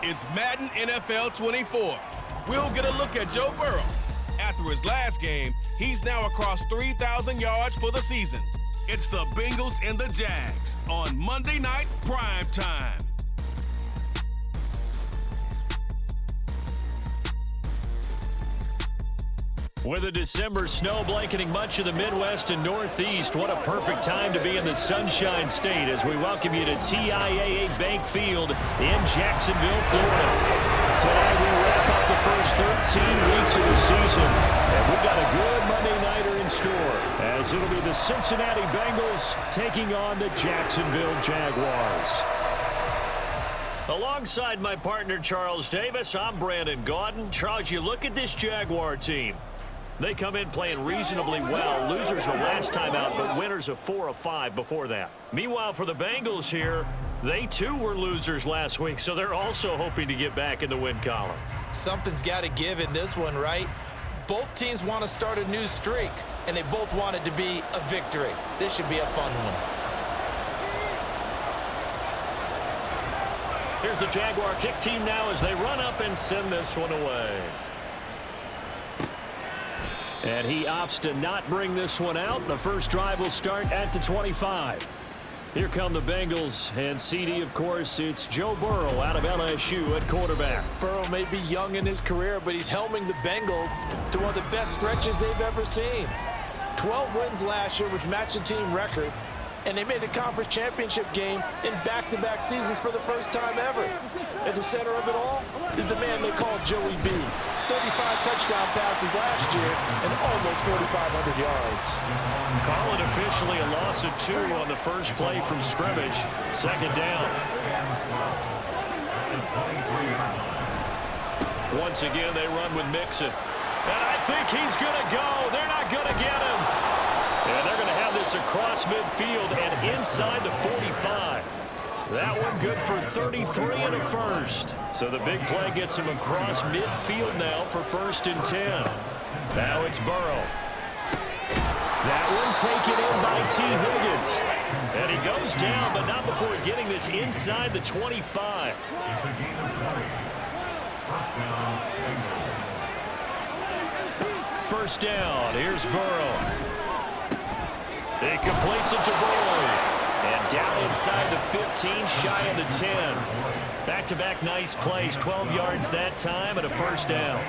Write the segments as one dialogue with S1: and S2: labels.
S1: It's Madden NFL 24. We'll get a look at Joe Burrow. After his last game, he's now across 3,000 yards for the season. It's the Bengals and the Jags on Monday Night Prime Time.
S2: With a December snow blanketing much of the Midwest and Northeast, what a perfect time to be in the Sunshine State as we welcome you to TIAA Bank Field in Jacksonville, Florida. Tonight we wrap up the first 13 weeks of the season, and we've got a good Monday nighter in store as it'll be the Cincinnati Bengals taking on the Jacksonville Jaguars. Alongside my partner Charles Davis, I'm Brandon Gaudin. Charles, you look at this Jaguar team. They come in playing reasonably well. Losers were last time out, but winners of 4 of 5 before that. Meanwhile, for the Bengals here, they too were losers last week, so they're also hoping to get back in the win column.
S3: Something's got to give in this one, right? Both teams want to start a new streak, and they both want it to be a victory. This should be a fun one.
S2: Here's the Jaguar kick team now as they run up and send this one away. And he opts to not bring this one out. The first drive will start at the 25. Here come the Bengals, and CD, of course, it's Joe Burrow out of LSU at quarterback.
S4: Burrow may be young in his career, but he's helming the Bengals to one of the best stretches they've ever seen. 12 wins last year, which matched the team record, and they made the conference championship game in back-to-back seasons for the first time ever. At the center of it all is the man they call Joey B. 35 touchdown passes last year and almost 4,500 yards.
S2: Call it officially a loss of 2 on the first play from scrimmage. Second down. Once again, they run with Mixon. And I think he's going to go. They're not going to get him. And they're going to have this across midfield and inside the 45. That one good for 33 and a first. So the big play gets him across midfield now for 1st and 10. Now it's Burrow. That one taken in by T. Higgins. And he goes down, but not before getting this inside the 25. First down. Here's Burrow. He completes it to Boyd. And down inside the 15, shy of the 10. Back-to-back nice plays, 12 yards that time and a first down.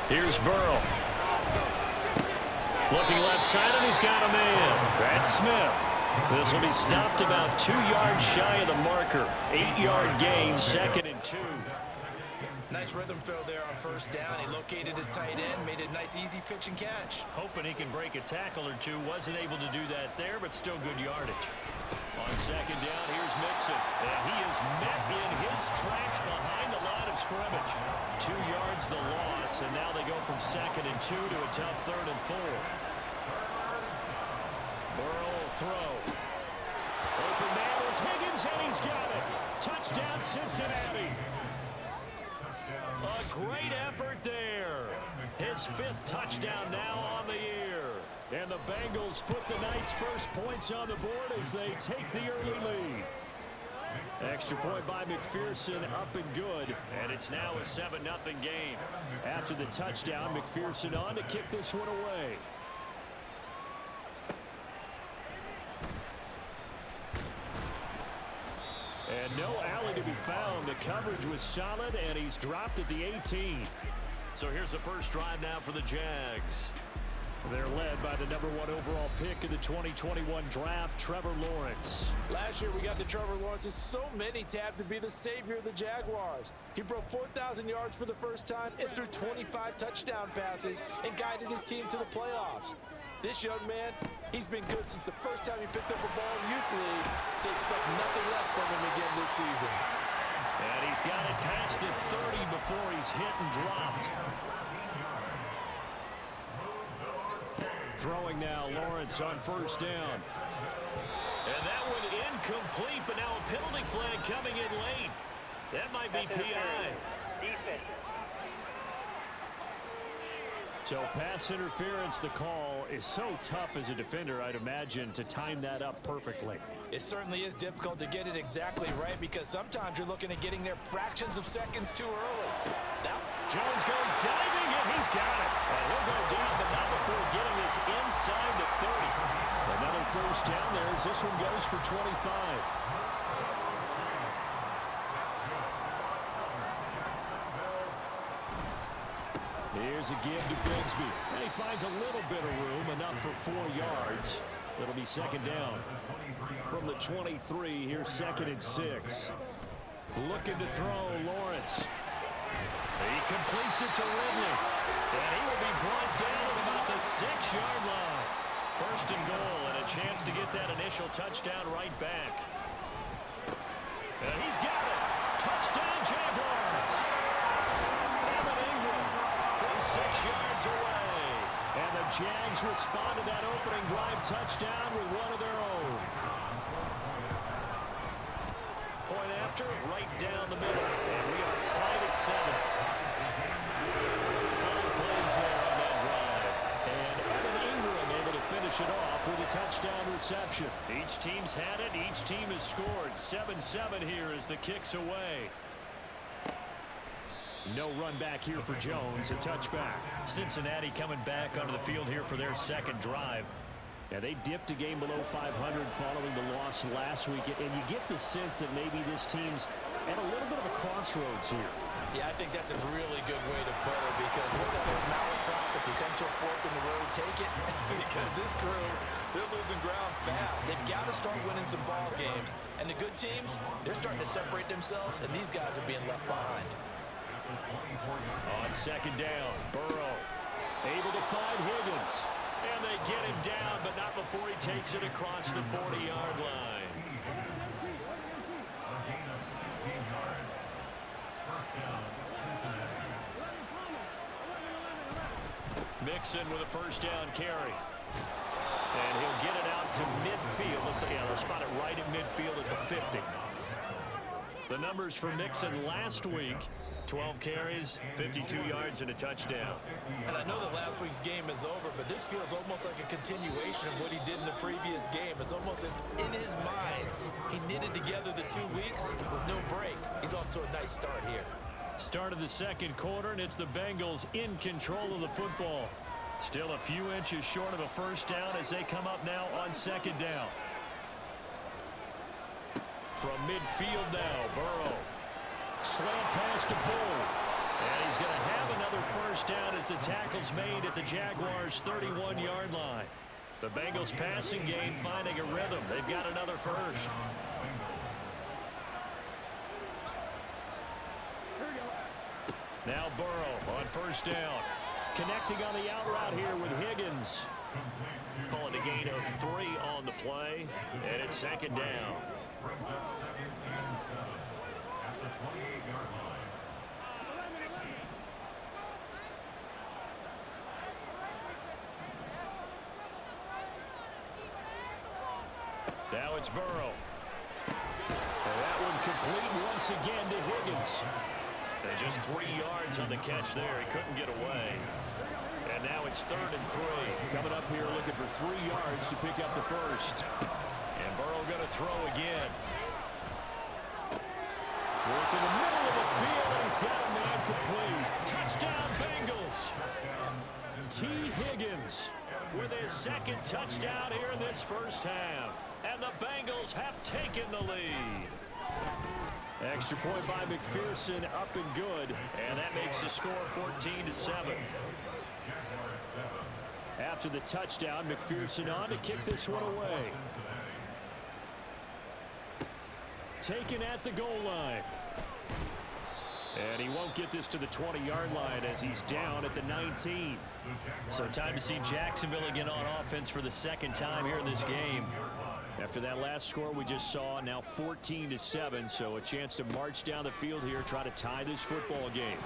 S2: Here's Burrow. Looking left side, and he's got a man. That's Smith. This will be stopped about 2 yards shy of the marker. 8-yard gain, 2nd and 2.
S3: Nice rhythm throw there on first down. He located his tight end, made it a nice easy pitch and catch.
S2: Hoping he can break a tackle or two. Wasn't able to do that there, but still good yardage. On second down, here's Mixon. And he is met in his tracks behind the line of scrimmage. 2 yards the loss, and now they go from 2nd and 2 to a tough 3rd and 4. Burrow will throw. Open man is Higgins, and he's got it. Touchdown, Cincinnati. A great effort there. His 5th touchdown now on the year. And the Bengals put the night's first points on the board as they take the early lead. Extra point by McPherson, up and good. And it's now a 7-0 game. After the touchdown, McPherson on to kick this one away. And no alley to be found. The coverage was solid, and he's dropped at the 18. So here's the first drive now for the Jags. They're led by the #1 overall pick in the 2021 draft, Trevor Lawrence.
S4: Last year we got the Trevor Lawrence. So many tabbed to be the savior of the Jaguars. He broke 4,000 yards for the first time and threw 25 touchdown passes and guided his team to the playoffs. This young man, he's been good since the first time he picked up a ball in Youth League. They expect nothing less from him again this season.
S2: And he's got it past the 30 before he's hit and dropped. Throwing now, Lawrence on first down. And that one incomplete, but now a penalty flag coming in late. That might be PI. So pass interference, the call is so tough as a defender, I'd imagine, to time that up perfectly.
S3: It certainly is difficult to get it exactly right because sometimes you're looking at getting there fractions of seconds too early.
S2: Jones goes diving, and he's got it. And he'll go down, but not before getting this inside the 30. Another first down there as this one goes for 25. Here's a give to Bigsby. And he finds a little bit of room, enough for 4 yards. It'll be second down. From the 23, here's 2nd and 6. Looking to throw, Lawrence. He completes it to Ridley. And he will be brought down at about the 6-yard line. First and goal, and a chance to get that initial touchdown right back. And he's got it. Touchdown, Jaguars. 6 yards away. And the Jags respond to that opening drive touchdown with one of their own. Point after, right down the middle. And we are tied at 7. 5 plays there on that drive. And Evan Ingram able to finish it off with a touchdown reception. Each team's had it. Each team has scored. 7-7 here as the kick's away. No run back here for Jones, a touchback. Cincinnati coming back onto the field here for their second drive. Yeah, they dipped a game below 500 following the loss last week, and you get the sense that maybe this team's at a little bit of a crossroads here.
S3: Yeah, I think that's a really good way to put it because what's that old malaprop? If you come to a fork in the road, take it. Because this crew, they're losing ground fast. They've got to start winning some ball games. And the good teams, they're starting to separate themselves, and these guys are being left behind.
S2: On second down, Burrow able to find Higgins. And they get him down, but not before he takes it across the 40-yard line. Mixon with a first down carry. And he'll get it out to midfield. They'll spot it right at midfield at the 50. The numbers for Mixon last week, 12 carries, 52 yards, and a touchdown.
S3: And I know that last week's game is over, but this feels almost like a continuation of what he did in the previous game. It's almost as in his mind, he knitted together the 2 weeks with no break. He's off to a nice start here.
S2: Start of the second quarter, and it's the Bengals in control of the football. Still a few inches short of a first down as they come up now on second down. From midfield now, Burrow. Slant pass to Bull. And he's going to have another first down as the tackle's made at the Jaguars' 31-yard line. The Bengals passing game finding a rhythm. They've got another first. Now Burrow on first down. Connecting on the out route here with Higgins. Calling a gain of 3 on the play. And it's second down. Now it's Burrow. And that one complete once again to Higgins. And just 3 yards on the catch there. He couldn't get away. And now it's 3rd and 3. Coming up here looking for 3 yards to pick up the first. And Burrow going to throw again. Work in the middle of the field, and he's got a man complete. Touchdown, Bengals. T. Higgins with his second touchdown here in this first half. And the Bengals have taken the lead. Extra point by McPherson, up and good. And that makes the score 14-7. After the touchdown, McPherson on to kick this one away. Taken at the goal line. And he won't get this to the 20-yard line as he's down at the 19. So time to see Jacksonville again on offense for the second time here in this game. After that last score we just saw, now 14-7, so a chance to march down the field here, try to tie this football game.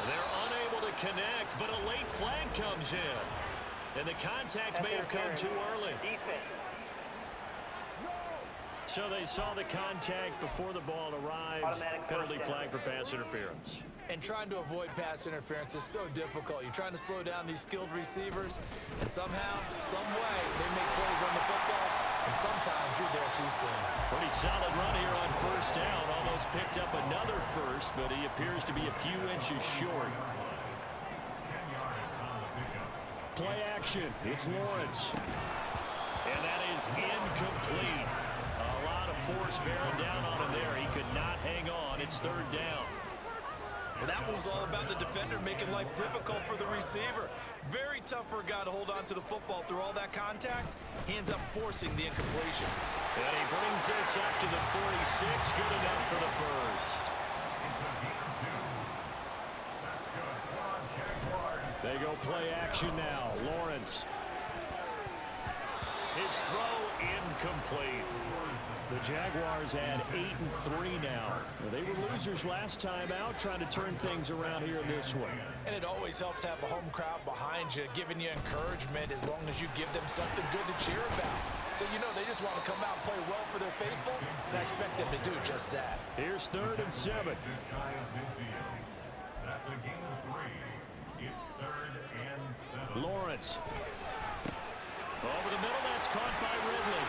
S2: They're unable to connect, but a late flag comes in. And the contact may have come too early. so they saw the contact before the ball arrived. Penalty flag for pass interference.
S3: And trying to avoid pass interference is so difficult. You're trying to slow down these skilled receivers, and somehow, some way, they make plays on the football, and sometimes you're there too soon.
S2: Pretty solid run here on first down. Almost picked up another first, but he appears to be a few inches short. Play action. It's Lawrence. And that is incomplete. A lot of force bearing down on him there. He could not hang on. It's third down.
S3: Well, that was all about the defender making life difficult for the receiver. Very tough for a guy to hold on to the football through all that contact. He ends up forcing the incompletion.
S2: And he brings this up to the 46. Good enough for the first. They go play action now. Lawrence. His throw incomplete. The Jaguars had 8-3 now. Well, they were losers last time out, trying to turn things around here in this one.
S4: And it always helps to have a home crowd behind you, giving you encouragement as long as you give them something good to cheer about. So you know they just want to come out and play well for their faithful, and I expect them to do just that.
S2: Here's 3rd and 7.
S5: That's a game of 3. It's 3rd and 7.
S2: Lawrence. Over the middle, that's caught by Ridley.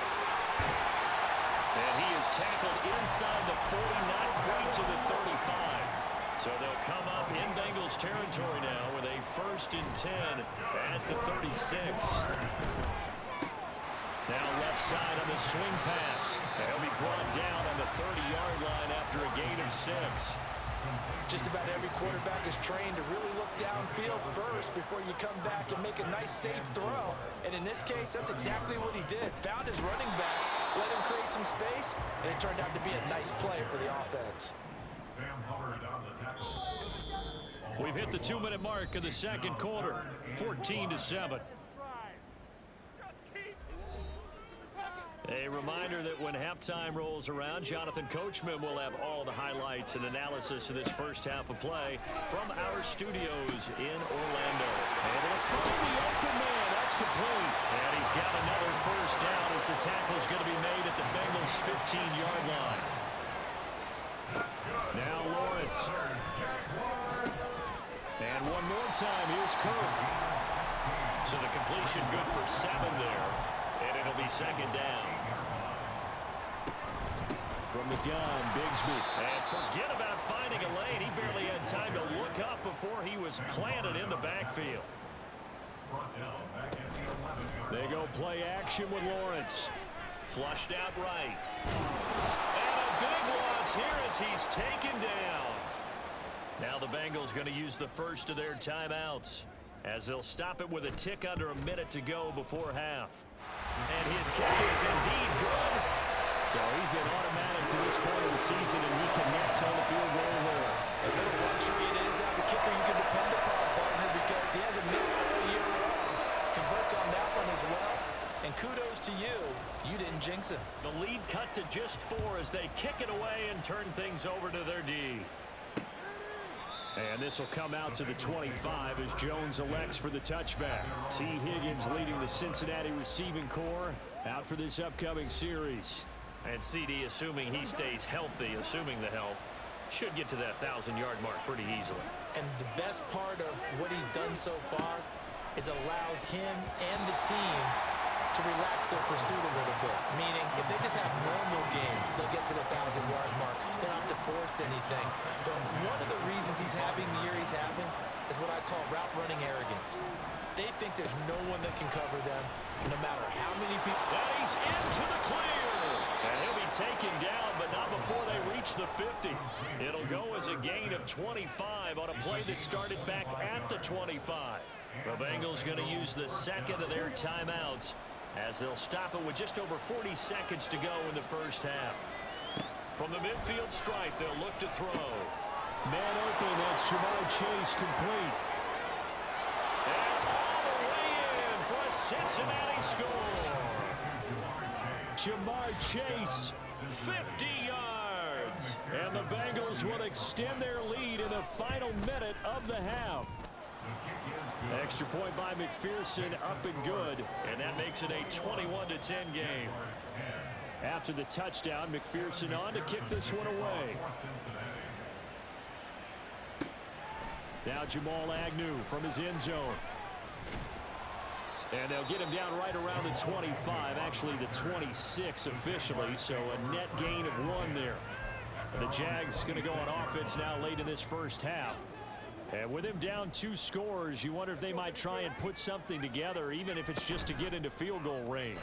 S2: And he is tackled inside the 40, not quite to the 35. So they'll come up in Bengals territory now with a 1st and 10 at the 36. Now left side on the swing pass. And he'll be brought down on the 30-yard line after a gain of 6.
S4: Just about every quarterback is trained to really look downfield first before you come back and make a nice, safe throw. And in this case, that's exactly what he did. Found his running back, let him create some space, and it turned out to be a nice play for the offense.
S5: Sam Hubbard on the tackle.
S2: We've hit the 2-minute mark of the second quarter, 14-7. A reminder that when halftime rolls around, Jonathan Coachman will have all the highlights and analysis of this first half of play from our studios in Orlando. Able to find the open man. That's complete. And he's got another first down as the tackle's going to be made at the Bengals' 15-yard line. Now Lawrence. And one more time, here's Kirk. So the completion good for 7 there. And it'll be 2nd down. From the gun, Bigsby. And forget about finding a lane. He barely had time to look up before he was planted in the backfield. They go play action with Lawrence. Flushed out right. And a big loss here as he's taken down. Now the Bengals going to use the first of their timeouts, as they'll stop it with a tick under a minute to go before half. And his kick is indeed good. So he's been automatic to this point of the season, and he connects on the field goal here.
S4: A little luxury it is to have a kicker you can depend upon, partner, because he hasn't missed all year long. Converts on that one as well. And kudos to you. You didn't jinx him.
S2: The lead cut to just 4 as they kick it away and turn things over to their D. And this will come out to the 25 as Jones elects for the touchback. T. Higgins leading the Cincinnati receiving corps out for this upcoming series. And CD, assuming he stays healthy, assuming the health, should get to that 1,000-yard mark pretty easily.
S3: And the best part of what he's done so far is allows him and the team to relax their pursuit a little bit. Meaning, if they just have normal games, they'll get to the 1,000-yard mark. They don't have to force anything. But one of the reasons he's having the year he's having is what I call route running arrogance. They think there's no one that can cover them, no matter how many people.
S2: And he's into the clear. And he'll be taken down, but not before they reach the 50. It'll go as a gain of 25 on a play that started back at the 25. The Bengals going to use the second of their timeouts, as they'll stop it with just over 40 seconds to go in the first half. From the midfield stripe, they'll look to throw. Man open, that's Jamal Chase complete. And all the way in for a Cincinnati score. Jamar Chase, 50 yards. And the Bengals will extend their lead in the final minute of the half. Extra point by McPherson, up and good. And that makes it a 21-10 game. After the touchdown, McPherson on to kick this one away. Now Jamal Agnew from his end zone. And they'll get him down right around the 25, actually the 26 officially, so a net gain of 1 there. The Jags going to go on offense now late in this first half. And with him down 2 scores, you wonder if they might try and put something together, even if it's just to get into field goal range.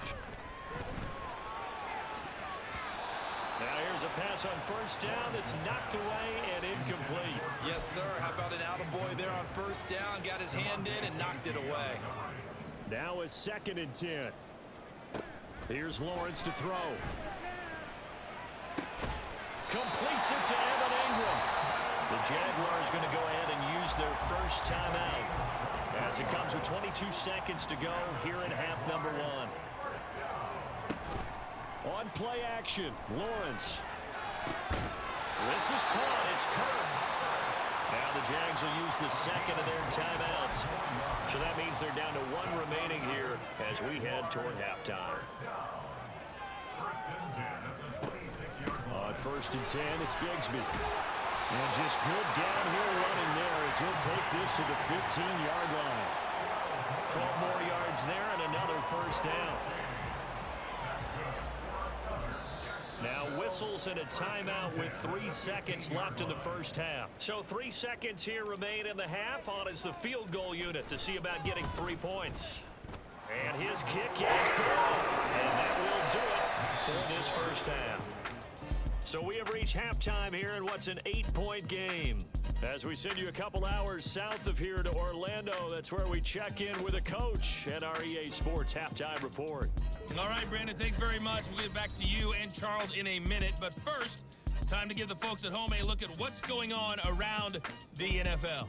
S2: Now here's a pass on first down that's knocked away and incomplete.
S3: Yes, sir. How about an attaboy there on first down? Got his hand in and knocked it away.
S2: Now a 2nd and 10. Here's Lawrence to throw. Completes it to Evan Ingram. The Jaguars going to go ahead and use their first timeout as it comes with 22 seconds to go here in half number 1. On play action, Lawrence. This is caught. It's Kirk. Now the Jags will use the 2nd of their timeouts. So that means they're down to 1 remaining here as we head toward halftime. On 1st and 10, it's Bigsby. And just good downhill running there as he'll take this to the 15-yard line. 12 more yards there and another first down. Now whistles and a timeout with 3 seconds left in the first half. So 3 seconds here remain in the half. On is the field goal unit to see about getting 3 points. And his kick is good. And that will do it for this first half. So we have reached halftime here in what's an 8-point game. As we send you a couple hours south of here to Orlando, that's where we check in with a coach at our EA Sports Halftime Report.
S1: All right, Brandon, thanks very much. We'll get back to you and Charles in a minute. But first, time to give the folks at home a look at what's going on around the NFL.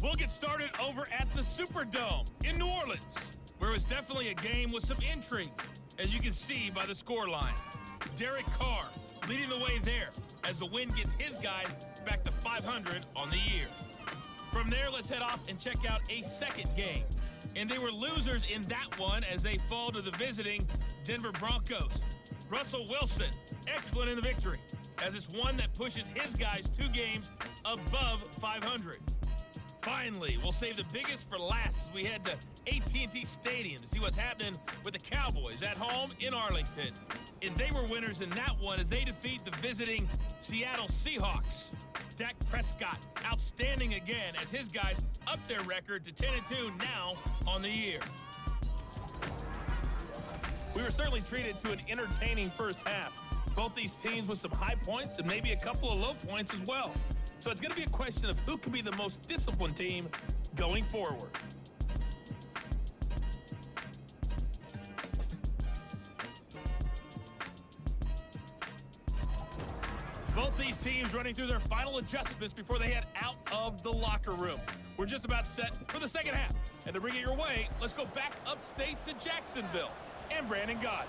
S1: We'll get started over at the Superdome in New Orleans, where it's definitely a game with some intrigue, as you can see by the scoreline. Derek Carr leading the way there as the win gets his guys back to 500 on the year. From there, let's head off and check out a second game. And they were losers in that one as they fall to the visiting Denver Broncos. Russell Wilson, excellent in the victory, as it's one that pushes his guys 2 games above 500. Finally, we'll save the biggest for last as we head to AT&T Stadium to see what's happening with the Cowboys at home in Arlington. And they were winners in that one as they defeat the visiting Seattle Seahawks. Dak Prescott, outstanding again as his guys up their record to 10-2 now on the year. We were certainly treated to an entertaining first half. Both these teams with some high points and maybe a couple of low points as well. So it's going to be a question of who can be the most disciplined team going forward. Both these teams running through their final adjustments before they head out of the locker room. We're just about set for the second half. And to bring it your way, let's go back upstate to Jacksonville and Brandon Gott.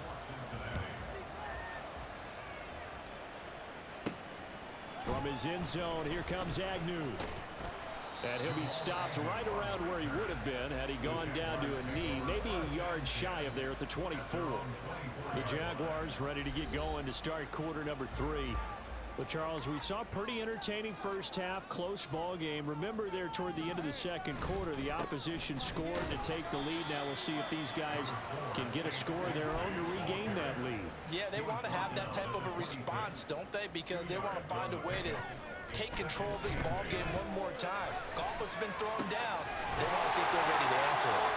S2: From his end zone, here comes Agnew. And he'll be stopped right around where he would have been had he gone down to a knee, maybe a yard shy of there at the 24. The Jaguars ready to get going to start quarter number 3. Well, Charles, we saw a pretty entertaining first half, close ball game. Remember there toward the end of the second quarter, the opposition scored to take the lead. Now we'll see if these guys can get a score of their own to regain that lead.
S4: Yeah, they want to have that type of a response, don't they? Because they want to find a way to take control of this ball game one more time. Gauntlet's been thrown down. They want to see if they're ready to answer it.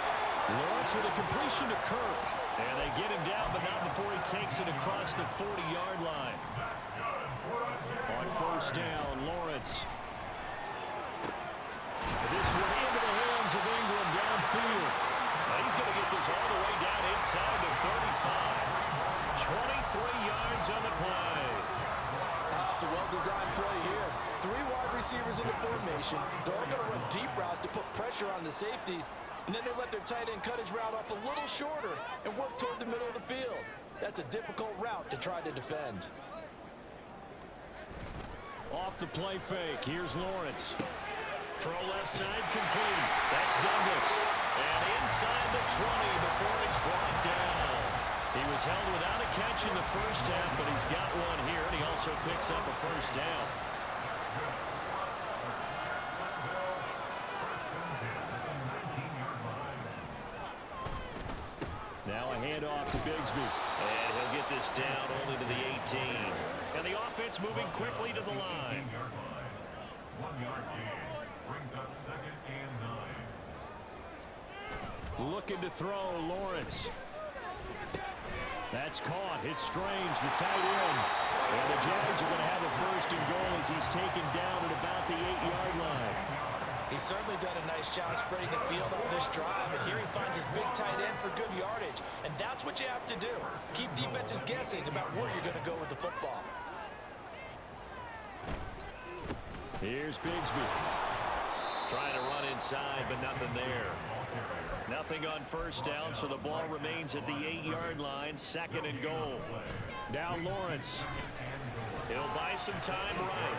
S2: Lawrence with a completion to Kirk. And they get him down, but not before he takes it across the 40-yard line. On first down, Lawrence. This one into the hands of Ingram downfield. He's going to get this all the way down inside the 35. 23 yards on the play.
S4: It's a well-designed play here. 3 wide receivers in the formation. They're all going to run deep routes to put pressure on the safeties. And then they let their tight end cut his route off a little shorter and work toward the middle of the field. That's a difficult route to try to defend.
S2: Off the play fake, here's Lawrence. Throw left side complete. That's Douglas. And inside the 20 before he's brought down. He was held without a catch in the first half, but he's got one here, and he also picks up a first down. Now a handoff to Bigsby. And he'll get this down only to the 18. And the offense moving quickly to the line.
S5: 1 yard gain. Brings up 2nd and 9.
S2: Looking to throw, Lawrence. That's caught. It's Strange, the tight end. And the Jags are going to have a first and goal as he's taken down at about the 8-yard line.
S4: He's certainly done a nice job spreading the field on this drive, and here he finds his big tight end for good yardage. And that's what you have to do. Keep defenses guessing about where you're going to go with the football.
S2: Here's Bigsby. Trying to run inside, but nothing there. Nothing on first down, so the ball remains at the 8-yard line, 2nd and goal. Now Lawrence. He'll buy some time right.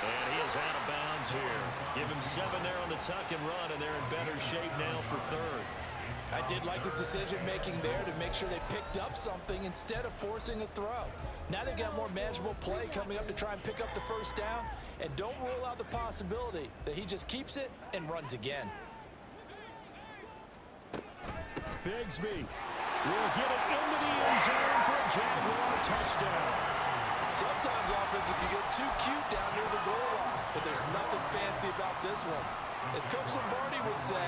S2: And he is out of bounds here. Give him 7 there on the tuck and run, and they're in better shape now for 3rd.
S4: I did like his decision-making there to make sure they picked up something instead of forcing a throw. Now they got more manageable play coming up to try and pick up the first down, and don't rule out the possibility that he just keeps it and runs again.
S2: Bigsby will get it into the end zone for a Jaguar touchdown.
S4: Sometimes offenses can get too cute down near the goal line, but there's nothing fancy about this one. As Coach Lombardi would say,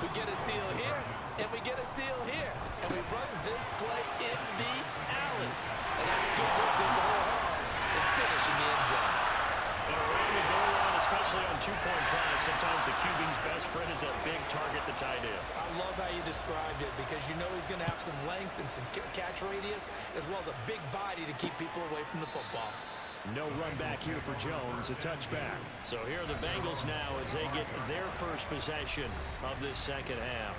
S4: we get a seal here, and we get a seal here, and we run this play in the alley. And that's good work to go hard and finish in the end zone.
S2: And around the goal line, especially on 2-point tries, sometimes the QB's best friend is that big target, the tight end.
S3: I love how you described it because you know he's going to have some length and some catch radius as well as a big body to keep people away from the football.
S2: No run back here for Jones, a touchback. So here are the Bengals now as they get their first possession of this second half.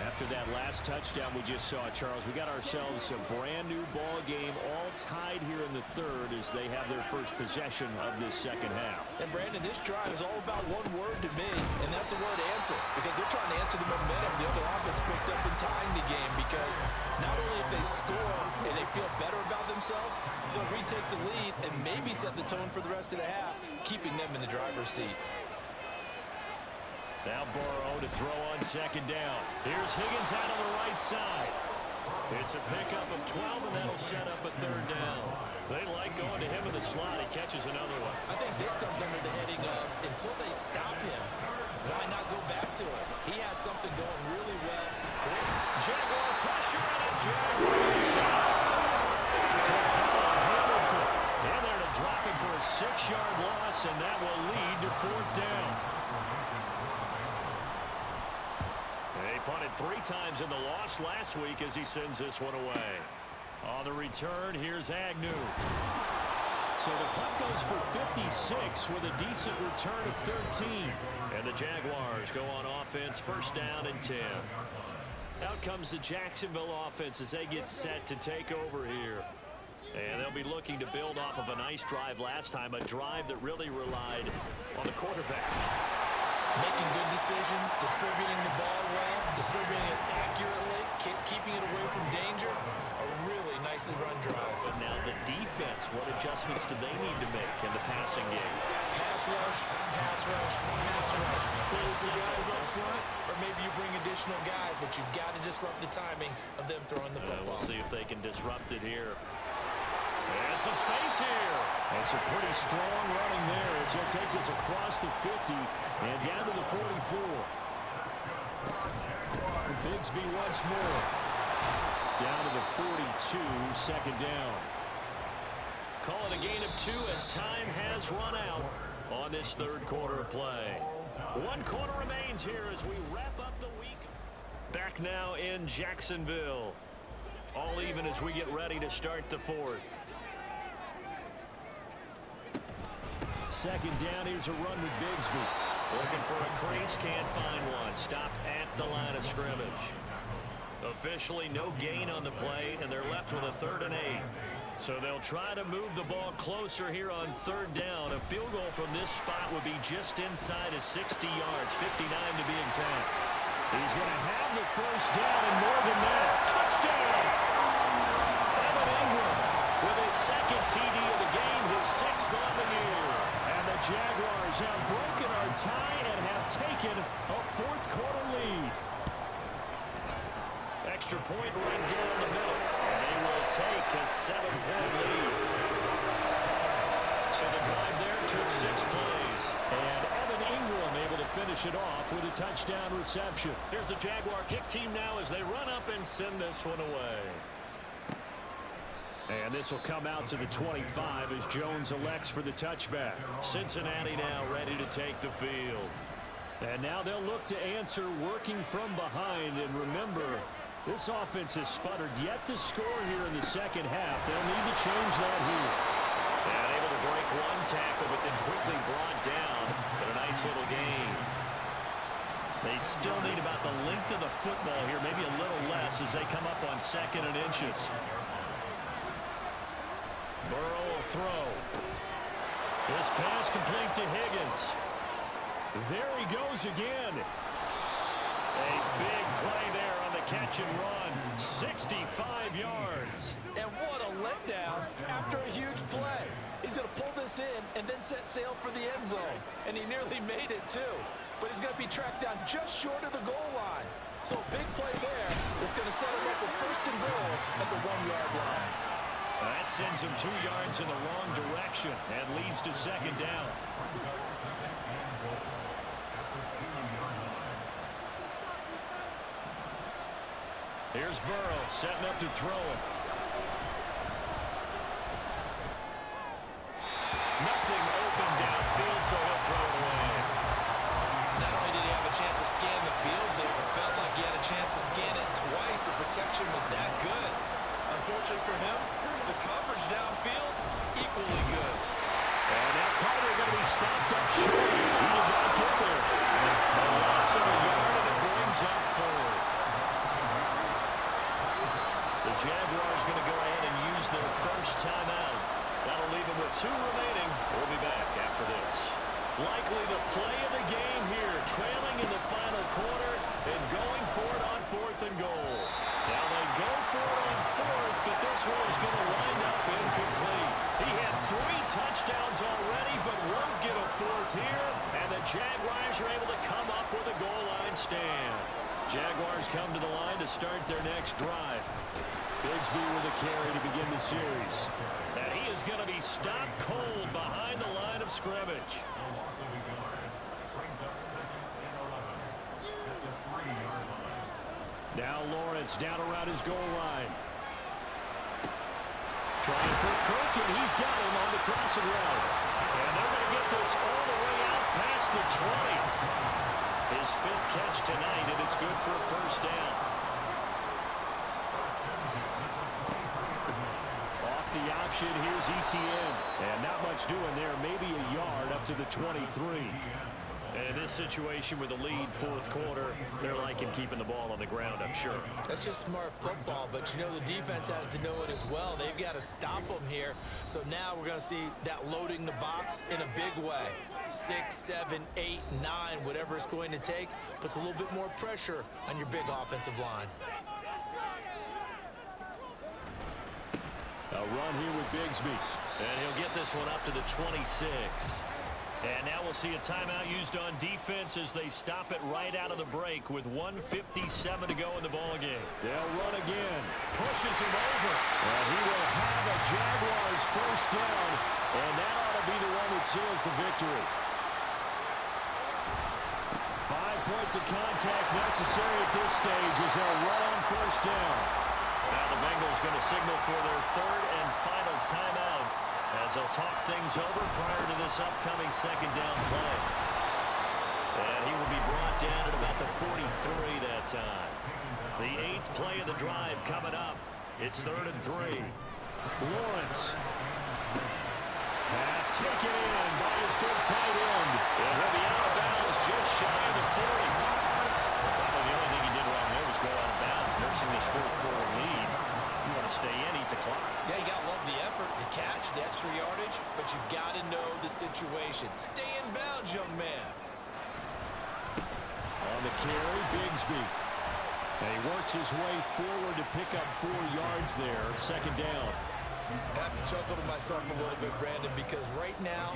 S2: After that last touchdown we just saw, Charles, we got ourselves a brand new ball game, all tied here in the 3rd as they have their first possession of this second half.
S4: And Brandon, this drive is all about one word to me, and that's the word answer, because they're trying to answer the momentum the other offense picked up in tying the game, because not only if they score and they feel better about themselves, they'll retake the lead and maybe set the tone for the rest of the half, keeping them in the driver's seat.
S2: Now Burrow to throw on second down. Here's Higgins out on the right side. It's a pickup of 12, and that'll set up a 3rd down. They like going to him in the slot. He catches another one.
S3: I think this comes under the heading of until they stop him, why not go back to it? He has something going really well.
S2: Great Jaguar pressure, and a Jaguar shot. Hamilton in there to drop him for a 6-yard loss, and that will lead to 4th down. They punted 3 times in the loss last week as he sends this one away. On the return, here's Agnew. So the punt goes for 56 with a decent return of 13. And the Jaguars go on offense, first down and 10. Out comes the Jacksonville offense as they get set to take over here. And they'll be looking to build off of a nice drive last time, a drive that really relied on the quarterback.
S3: Making good decisions, distributing the ball well, distributing it accurately, keeping it away from danger. A really nicely run drive.
S2: But now the defense, what adjustments do they need to make in the passing game?
S3: Pass rush, pass rush, pass rush. Whether it's the guys up front, or maybe you bring additional guys, but you've got to disrupt the timing of them throwing the football.
S2: We'll see if they can disrupt it here. And some space here. And some pretty strong running there as he'll take this across the 50 and down to the 44. Bigsby once more. Down to the 42, second down. Call it a gain of 2 as time has run out on this 3rd quarter of play. 1 quarter remains here as we wrap up the week. Back now in Jacksonville. All even as we get ready to start the 4th. Second down, here's a run with Bigsby. Looking for a crease, can't find one. Stopped at the line of scrimmage. Officially no gain on the play, and they're left with a 3rd and 8. So they'll try to move the ball closer here on 3rd down. A field goal from this spot would be just inside of 60 yards, 59 to be exact. He's going to have the first down and more than that. Touchdown! Evan Ingram with his second TD of the game, his sixth on the year. And the Jaguars have broken our tie and have taken a fourth-quarter lead. Extra point right down the middle. And they will take a 7-point lead. So the drive there took 6 plays. And Evan Ingram able to finish it off with a touchdown reception. Here's the Jaguar kick team now as they run up and send this one away. And this will come out to the 25 as Jones elects for the touchback. Cincinnati now ready to take the field. And now they'll look to answer working from behind. And remember, this offense has sputtered yet to score here in the second half. They'll need to change that here. And able to break one tackle, but then quickly brought down. But a nice little gain. They still need about the length of the football here, maybe a little less as they come up on 2nd and inches. Burrow will throw. This pass complete to Higgins. There he goes again. A big play there on the catch and run. 65 yards.
S4: And what a letdown after a huge play. He's going to pull this in and then set sail for the end zone. And he nearly made it too. But he's going to be tracked down just short of the goal line. So a big play there is going to set him up with 1st and goal at the 1-yard line.
S2: That sends him 2 yards in the wrong direction and leads to 2nd down. Here's Burrow setting up to throw it. Nothing open downfield, so he'll throw it away.
S3: Not only did he have a chance to scan the field there, it felt like he had a chance to scan it twice. The protection was that good. Unfortunately for him, the coverage downfield, equally good.
S2: And now Carter going to be stopped up short. He did not get there. A loss of a yard, and it brings up 4th. The Jaguars going to go ahead and use their first timeout. That'll leave them with 2 remaining. We'll be back after this. Likely the play of the game here, trailing in the final quarter and going for it on 4th and goal. Now they go for it on 4th, but this one is going to wind up incomplete. He had 3 touchdowns already, but won't get a 4th here. And the Jaguars are able to come up with a goal line stand. Jaguars come to the line to start their next drive. Bigsby with a carry to begin the series. And he is going to be stopped cold behind the line of scrimmage. Now Lawrence down around his goal line. Trying for Kirk, and he's got him on the crossing route. And they're going to get this all the way out past the 20. His 5th catch tonight, and it's good for a first down. Off the option, here's Etienne. And not much doing there, maybe a yard up to the 23. And in this situation with a lead 4th quarter, they're liking keeping the ball on the ground, I'm sure.
S3: That's just smart football, but you know the defense has to know it as well. They've got to stop them here. So now we're going to see that loading the box in a big way. 6, 7, 8, 9, whatever it's going to take, puts a little bit more pressure on your big offensive line.
S2: A run here with Bigsby. And he'll get this one up to the 26. And now we'll see a timeout used on defense as they stop it right out of the break with 1:57 to go in the ballgame. They'll run again. Pushes him over. And he will have a Jaguars first down. And that ought to be the one that seals the victory. 5 points of contact necessary at this stage as they'll run on first down. Now the Bengals going to signal for their 3rd and final timeout as they'll talk things over prior to this upcoming 2nd down play. And he will be brought down at about the 43 that time. The 8th play of the drive coming up. It's 3rd and 3. Lawrence. Pass taken in by his big tight end. And he'll be out of bounds just shy of the 40. Probably the only thing he did wrong there was go out of bounds, nursing this 4th quarter lead. You want to stay in, eat the clock.
S3: Yeah, you got to love the effort, the catch, the extra yardage, but you got to know the situation. Stay in bounds, young man.
S2: On the carry, Bigsby. And he works his way forward to pick up 4 yards there. Second down.
S3: I have to chuckle to myself a little bit, Brandon, because right now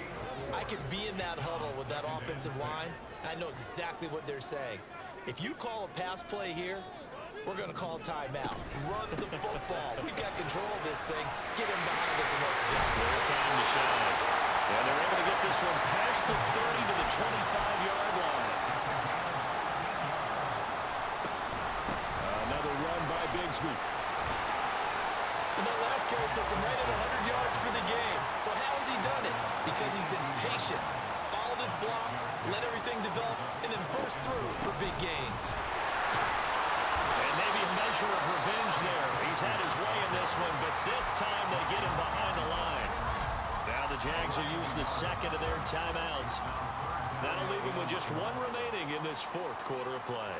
S3: I could be in that huddle with that offensive line. And I know exactly what they're saying. If you call a pass play here, we're going to call timeout. Run the football. We've got control of this thing. Get him behind us and let's go.
S2: Their time to shine. And they're able to get this one past the 30 to the 25-yard line. Another run by Bigsby.
S3: And that last carry puts him right at 100 yards for the game. So how has he done it? Because he's been patient, followed his blocks, let everything develop, and then burst through for big gains.
S2: And maybe a measure of revenge there. He's had his way in this one, but this time they get him behind the line. Now the Jags will use the second of their timeouts. That'll leave him with just 1 remaining in this 4th quarter of play.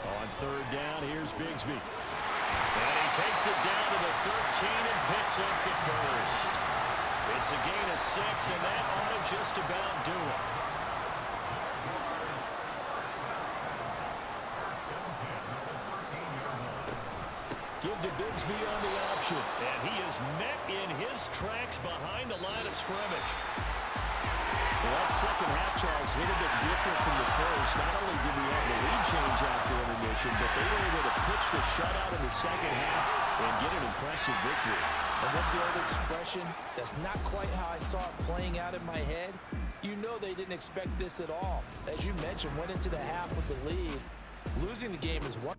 S2: On 3rd down, here's Bigsby. And he takes it down to the 13 and picks up the first. It's a gain of 6, and that ought to just about do it. Give to Bigsby on the option. And he is met in his tracks behind the line of scrimmage. Well, that second half, Charles, a little bit different from the first. Not only did we have the lead change after intermission, but they were able to pitch the shutout in the second half and get an impressive victory.
S3: And what's the old expression? That's not quite how I saw it playing out in my head. You know they didn't expect this at all. As you mentioned, went into the half with the lead. Losing the game is one.